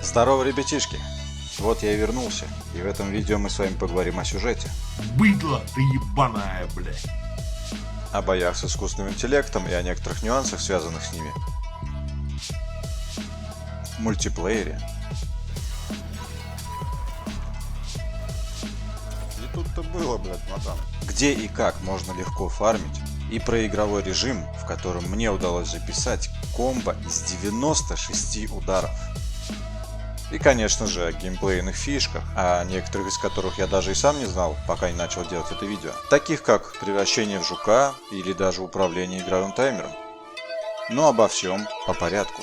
Здорово, ребятишки! Вот я и вернулся, и в этом видео мы с вами поговорим о сюжете. Быдло ты ебаная, блядь. О боях с искусственным интеллектом и о некоторых нюансах, связанных с ними. В мультиплеере. И тут-то было, блядь, мадам. Где и как можно легко фармить, и про игровой режим, в котором мне удалось записать комбо из 96 ударов. И, конечно же, о геймплейных фишках, о некоторых из которых я даже и сам не знал, пока не начал делать это видео. Таких как превращение в жука или даже управление игровым таймером. Но обо всем по порядку.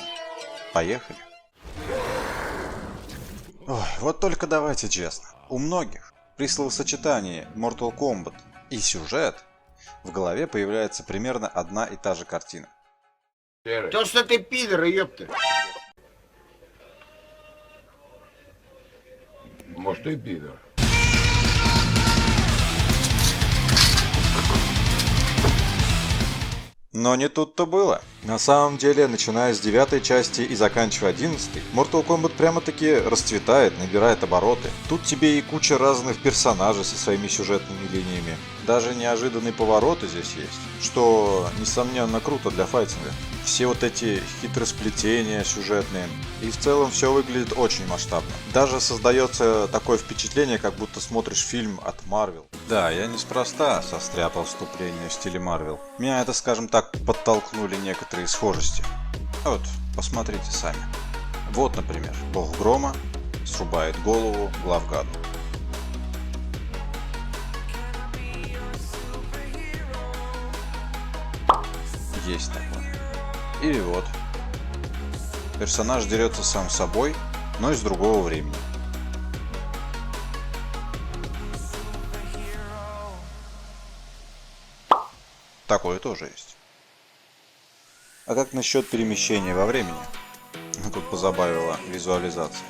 Поехали. Ой, вот только давайте честно. У многих при словосочетании Mortal Kombat и сюжет в голове появляется примерно одна и та же картина. То, что ты пидор, ёпта. Может, и пидор. Но не тут-то было. На самом деле, начиная с 9 части и заканчивая 11, Mortal Kombat прямо-таки расцветает, набирает обороты. Тут тебе и куча разных персонажей со своими сюжетными линиями. Даже неожиданные повороты здесь есть, что, несомненно, круто для файтинга. Все вот эти хитросплетения сюжетные. И в целом все выглядит очень масштабно. Даже создается такое впечатление, как будто смотришь фильм от Marvel. Да, я неспроста состряпал вступление в стиле Marvel. Меня это, скажем так, подтолкнули некоторые схожести. Вот, посмотрите сами. Вот, например, Бог Грома срубает голову главгаду. Есть такое. Или вот. Персонаж дерется сам с собой, но из другого времени. Такое тоже есть. А как насчет перемещения во времени? Тут позабавила визуализация.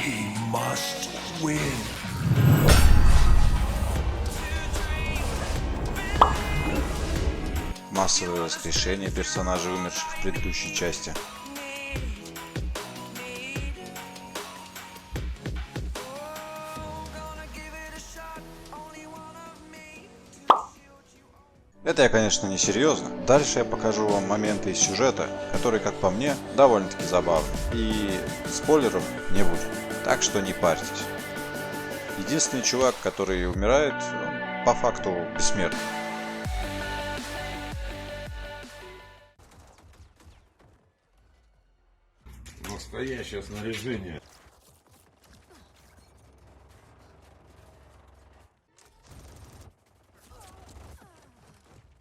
He must win. Массовое воскрешение персонажей, умерших в предыдущей части. Это я, конечно, не серьезно. Дальше я покажу вам моменты из сюжета, которые, как по мне, довольно-таки забавны. И спойлеров не будет, так что не парьтесь. Единственный чувак, который умирает, он, по факту бессмертный. Настоящее снаряжение.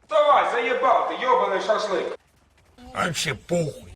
Давай, заебал ты, ёбаный шашлык. Вообще похуй.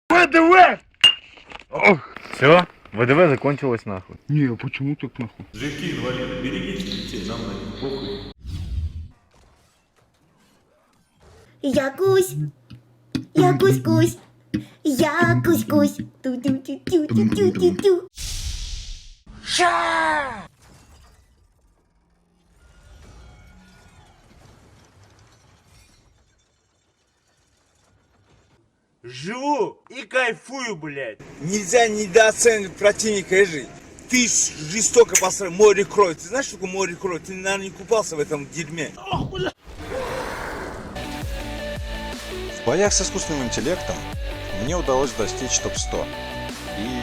ВДВ! Ох, все, ВДВ закончилось нахуй. Не, а почему так нахуй? Мужики, инвалиды, берегите детей, нам на них похуй. Я гусь, я гусь-гусь, я гусь-гусь, ту-ту-ту-ту-ту-ту-ту. Живу и кайфую, блядь. Нельзя недооценивать противника и жить. Ты жестоко построил море крови. Ты знаешь, что такое море крови? Ты, наверное, не купался в этом дерьме. В боях с искусственным интеллектом мне удалось достичь топ-100.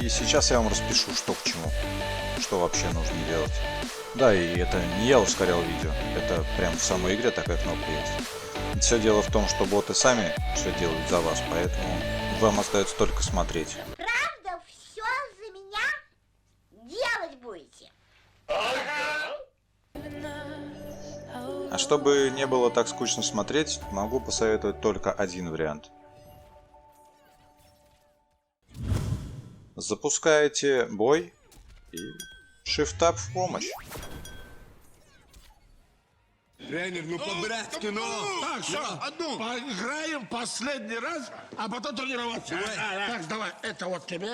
И сейчас я вам распишу, что к чему, что вообще нужно делать. Да, и это не я ускорял видео, это прям в самой игре такая кнопка есть. Все дело в том, что боты сами все делают за вас, поэтому вам остается только смотреть. Правда, все за меня? А чтобы не было так скучно смотреть, могу посоветовать только один вариант. Запускаете бой и Shift-Tab в помощь. Тренер, ну по-братски, ну. Так, все, одну. Поиграем последний раз, а потом тренироваться. Так, давай, это вот тебе,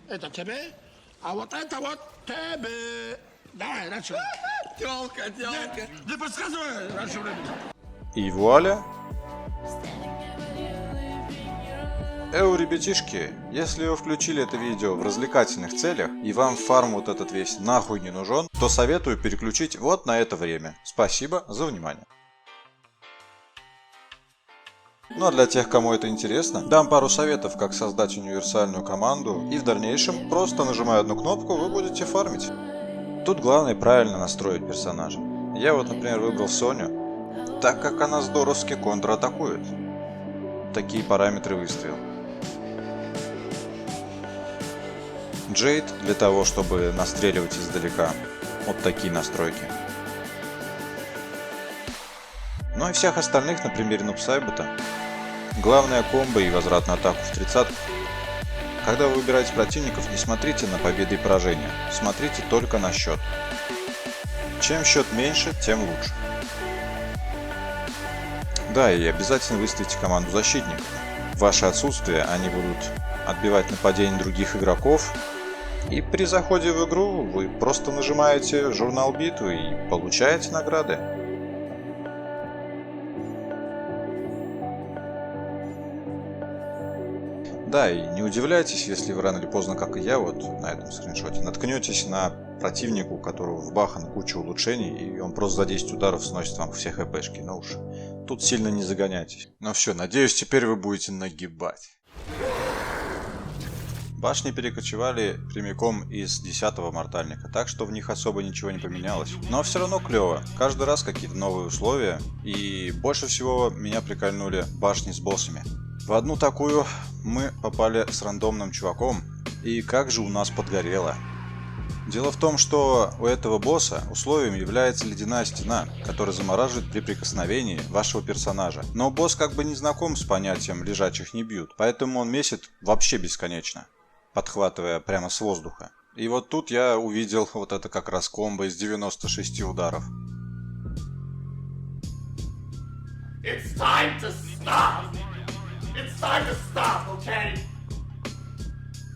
это тебе, а вот это вот тебе. Давай, раньше. Тёлка. Не подсказывай раньше времени. И вуаля! Ребятишки, если вы включили это видео в развлекательных целях и вам фарм вот этот весь нахуй не нужен, то советую переключить вот на это время. Спасибо за внимание. Ну а для тех, кому это интересно, дам пару советов, как создать универсальную команду, и в дальнейшем, просто нажимая одну кнопку, вы будете фармить. Тут главное правильно настроить персонажа. Я вот, например, выбрал Соню, так как она здоровски контратакует. Такие параметры выставил. Джейд для того, чтобы настреливать издалека. Вот такие настройки. Ну и всех остальных на примере Нубсайбета. Главное комбо и возврат на атаку в 30. Когда вы выбираете противников, не смотрите на победы и поражения. Смотрите только на счет. Чем счет меньше, тем лучше. Да, и обязательно выставите команду защитников. В ваше отсутствие они будут отбивать нападения других игроков. И при заходе в игру вы просто нажимаете журнал битвы и получаете награды. Да, и не удивляйтесь, если вы рано или поздно, как и я, вот на этом скриншоте, наткнетесь на противника, у которого вбахан куча улучшений, и он просто за 10 ударов сносит вам все хпшки. Ну уж, тут сильно не загоняйтесь. Ну все, надеюсь, теперь вы будете нагибать. Башни перекочевали прямиком из 10-го мортальника, так что в них особо ничего не поменялось. Но все равно клево, каждый раз какие-то новые условия, и больше всего меня прикольнули башни с боссами. В одну такую мы попали с рандомным чуваком, и как же у нас подгорело. Дело в том, что у этого босса условием является ледяная стена, которая замораживает при прикосновении вашего персонажа. Но босс как бы не знаком с понятием «лежачих не бьют», поэтому он месит вообще бесконечно, подхватывая прямо с воздуха. И вот тут я увидел вот это как раз комбо из 96 ударов. It's time to stop. It's time to stop, okay?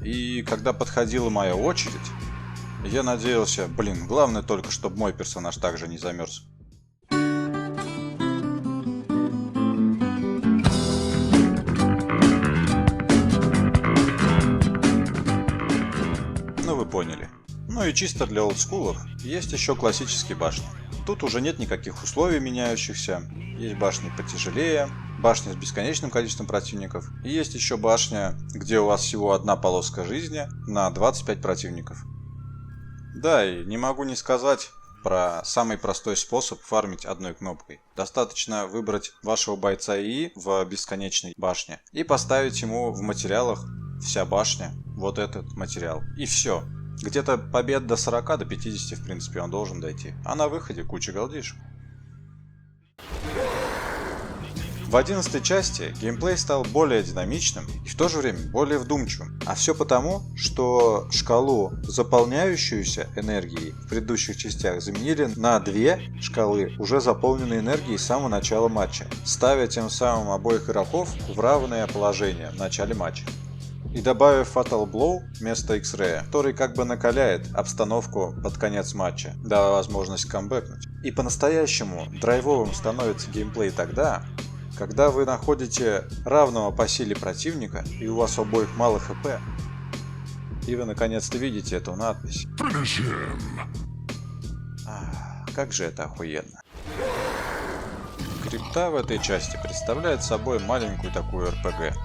И когда подходила моя очередь, я надеялся, блин, главное только, чтобы мой персонаж также не замерз. Ну вы поняли. Ну и чисто для олдскулов есть еще классические башни. Тут уже нет никаких условий меняющихся. Есть башни потяжелее, башня с бесконечным количеством противников. И есть еще башня, где у вас всего одна полоска жизни на 25 противников. Да, и не могу не сказать про самый простой способ фармить одной кнопкой. Достаточно выбрать вашего бойца ИИ в бесконечной башне и поставить ему в материалах вся башня, вот этот материал. И все. Где-то побед до 40, до 50 в принципе он должен дойти. А на выходе куча голдиш. В 11 части геймплей стал более динамичным и в то же время более вдумчивым. А все потому, что шкалу, заполняющуюся энергией в предыдущих частях, заменили на 2 шкалы, уже заполненной энергией с самого начала матча, ставя тем самым обоих игроков в равное положение в начале матча. И добавив Fatal Blow вместо X-Ray, который как бы накаляет обстановку под конец матча, давая возможность камбэкнуть. И по-настоящему драйвовым становится геймплей тогда, когда вы находите равного по силе противника, и у вас у обоих мало хп, и вы наконец-то видите эту надпись. Как же это охуенно. Крипта в этой части представляет собой маленькую такую РПГ.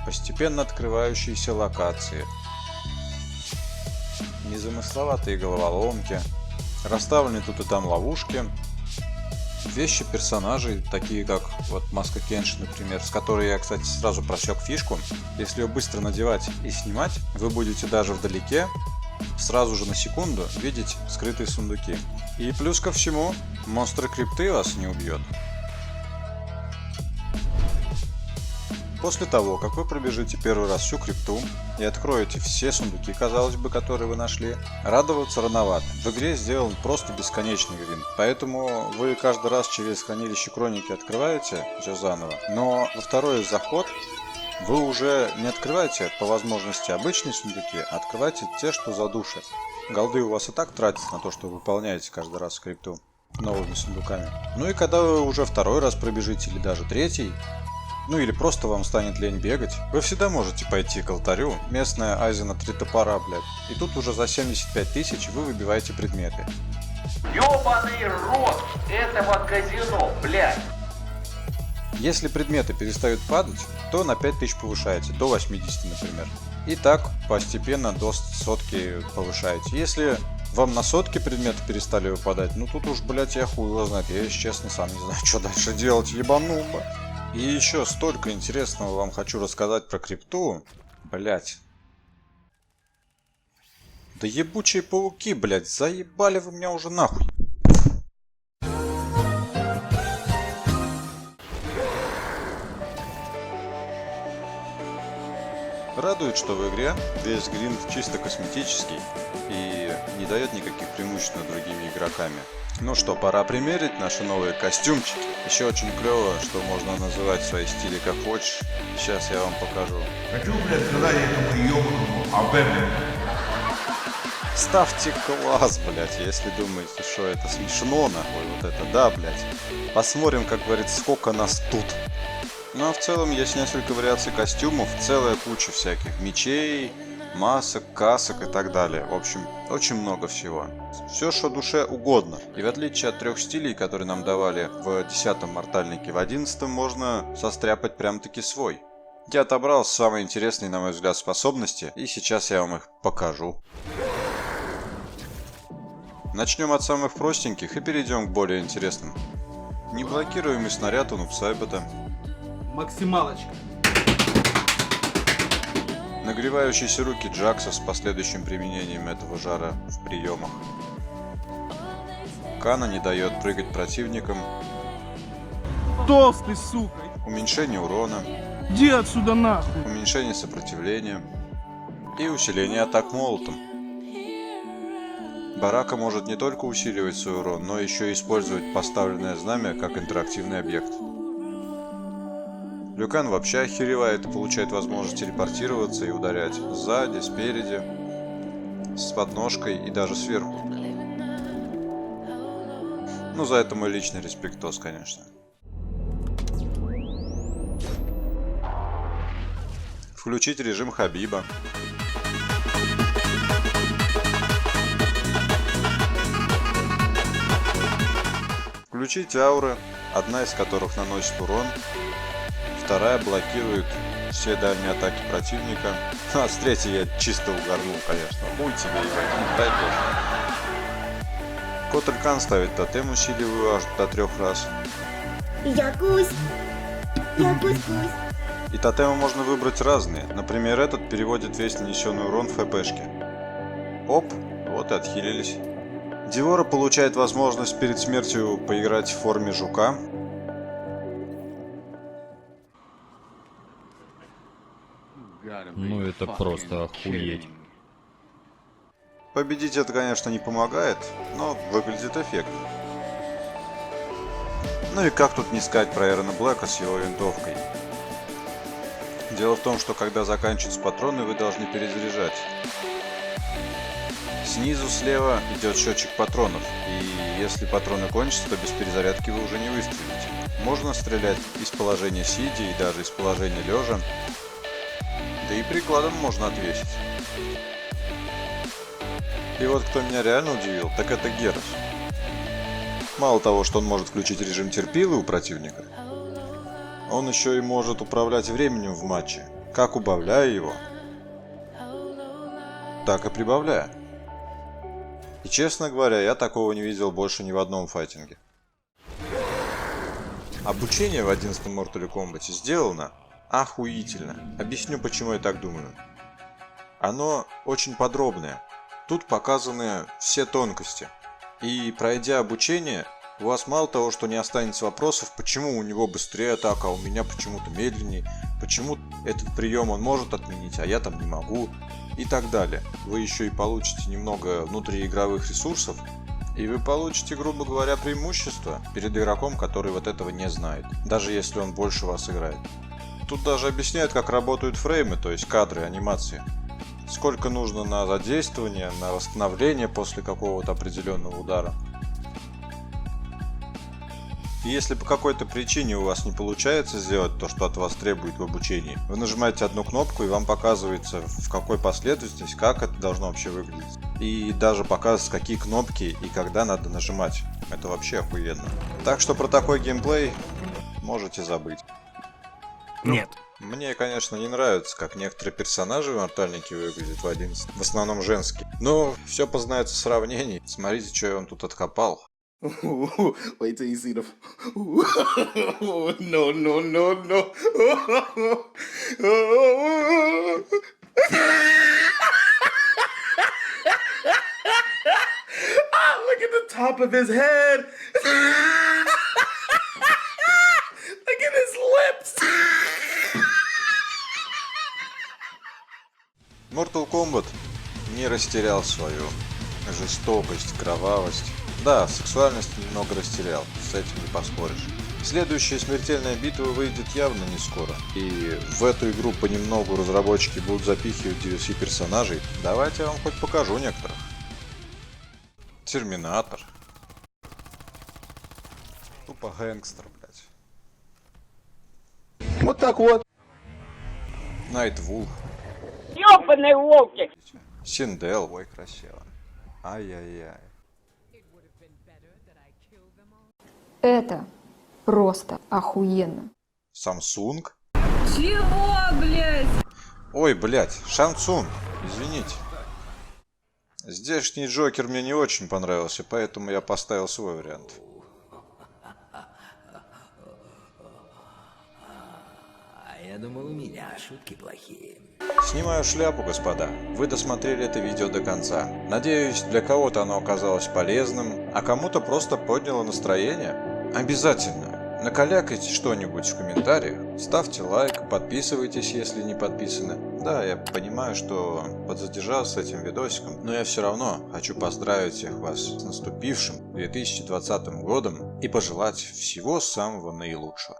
Постепенно открывающиеся локации, незамысловатые головоломки, расставлены тут и там ловушки, вещи персонажей, такие как вот маска Кенши, например, с которой я, кстати, сразу просек фишку. Если ее быстро надевать и снимать, вы будете даже вдалеке сразу же на секунду видеть скрытые сундуки. И плюс ко всему, монстры крипты вас не убьет. После того, как вы пробежите первый раз всю крипту и откроете все сундуки, казалось бы, которые вы нашли, радоваться рановато. В игре сделан просто бесконечный гринд, поэтому вы каждый раз через хранилище хроники открываете все заново, но во второй заход вы уже не открываете по возможности обычные сундуки, а открываете те, что задушат. Голды у вас и так тратятся на то, что вы выполняете каждый раз крипту новыми сундуками. Ну и когда вы уже второй раз пробежите или даже третий, ну или просто вам станет лень бегать, вы всегда можете пойти к алтарю, местная Азина 3 топора, блядь, и тут уже за 75 тысяч вы выбиваете предметы. Ёбаный рот этого казино, блядь! Если предметы перестают падать, то на 5000 повышаете, до 80, например. И так постепенно до сотки повышаете. Если вам на сотке предметы перестали выпадать, ну тут уж, блядь, я хуй его знает, я, если честно, сам не знаю, что дальше делать, ебанул бы. И еще столько интересного вам хочу рассказать про крипту. Блять. Да ебучие пауки, блять, заебали вы меня уже нахуй. Радует, что в игре весь гринд чисто косметический и не дает никаких преимуществ над другими игроками. Ну что, пора примерить наши новые костюмчики. Еще очень клево, что можно называть свои стили как хочешь. Сейчас я вам покажу. Хочу, блядь, сказать этому ёбаному Абену. Ставьте класс, блять, если думаете, что это смешно, нахуй, вот это, да, блять. Посмотрим, как говорится, сколько нас тут. Ну а в целом есть несколько вариаций костюмов, целая куча всяких мечей, масок, касок и так далее. В общем, очень много всего. Все, что душе угодно. И в отличие от 3 стилей, которые нам давали в 10-м мортальнике, в 11-м можно состряпать прям-таки свой. Я отобрал самые интересные, на мой взгляд, способности, и сейчас я вам их покажу. Начнем от самых простеньких и перейдем к более интересным. Неблокируемый снаряд у Нубсайбета. Максималочка. Нагревающиеся руки Джакса с последующим применением этого жара в приемах. Кана не дает прыгать противникам. Толстый, сука. Уменьшение урона. Иди отсюда нахуй. Уменьшение сопротивления. И усиление атак молотом. Барака может не только усиливать свой урон, но еще и использовать поставленное знамя как интерактивный объект. Люкан вообще охеревает и получает возможность телепортироваться и ударять сзади, спереди, с подножкой и даже сверху. Ну, за это мой личный респектос, конечно. Включить режим Хабиба. Включить ауры, одна из которых наносит урон, вторая блокирует все дальние атаки противника. А с третьей я чисто угорнул, конечно. Хуй тебе, ебать, дай боже. Котелькан ставит тотем, усиливаю аж до 3 раз. Я гусь. Я гусь-гусь. И тотемы можно выбрать разные. Например, этот переводит весь нанесенный урон в хпшки. Оп, вот и отхилились. Девора получает возможность перед смертью поиграть в форме жука. Ну это просто охуеть. Победить это, конечно, не помогает, но выглядит эффектно. Ну и как тут не сказать про Эрона Блэка с его винтовкой. Дело в том, что когда заканчиваются патроны, вы должны перезаряжать. Снизу слева идет счетчик патронов, и если патроны кончатся, то без перезарядки вы уже не выстрелите. Можно стрелять из положения сидя и даже из положения лежа, да и прикладом можно отвесить. И вот кто меня реально удивил, так это Герас. Мало того, что он может включить режим терпилы у противника, он еще и может управлять временем в матче, как убавляя его, так и прибавляя. И честно говоря, я такого не видел больше ни в одном файтинге. Обучение в 11-м Mortal Kombat сделано охуительно. Объясню, почему я так думаю. Оно очень подробное. Тут показаны все тонкости. И пройдя обучение, у вас мало того, что не останется вопросов, почему у него быстрее атака, а у меня почему-то медленнее, почему этот прием он может отменить, а я там не могу, и так далее. Вы еще и получите немного внутриигровых ресурсов, и вы получите, грубо говоря, преимущество перед игроком, который вот этого не знает, даже если он больше вас играет. Тут даже объясняют, как работают фреймы, то есть кадры, анимации. Сколько нужно на задействование, на восстановление после какого-то определенного удара. И если по какой-то причине у вас не получается сделать то, что от вас требует в обучении, вы нажимаете одну кнопку и вам показывается, в какой последовательности, как это должно вообще выглядеть. И даже показывается, какие кнопки и когда надо нажимать. Это вообще охуенно. Так что про такой геймплей можете забыть. Нет. Мне, конечно, не нравится, как некоторые персонажи в Мортальнике выглядят в 11, в основном женские. Но все познается в сравнении. Смотрите, что я вам тут откопал. Wait till you see the. No, no, no, no. Look at the top of his head. Look at his lips. Mortal Kombat не растерял свою жестокость, кровавость. Да, сексуальность немного растерял, с этим не поспоришь. Следующая смертельная битва выйдет явно не скоро. И в эту игру понемногу разработчики будут запихивать DLC персонажей. Давайте я вам хоть покажу некоторых. Терминатор. Тупо гэнгстер, блядь. Вот так вот. Найтвул. Ёбаные волки! Синдел. Ой, красиво. Ай-яй-яй. Это просто охуенно. Samsung. Чего, блядь? Ой, блядь, Шансун. Извините. Здешний Джокер мне не очень понравился, поэтому я поставил свой вариант. Я думал, у меня шутки плохие. Снимаю шляпу, господа. Вы досмотрели это видео до конца. Надеюсь, для кого-то оно оказалось полезным, а кому-то просто подняло настроение. Обязательно накалякайте что-нибудь в комментариях, ставьте лайк, подписывайтесь, если не подписаны. Да, я понимаю, что подзадержался с этим видосиком, но я все равно хочу поздравить всех вас с наступившим 2020 годом и пожелать всего самого наилучшего.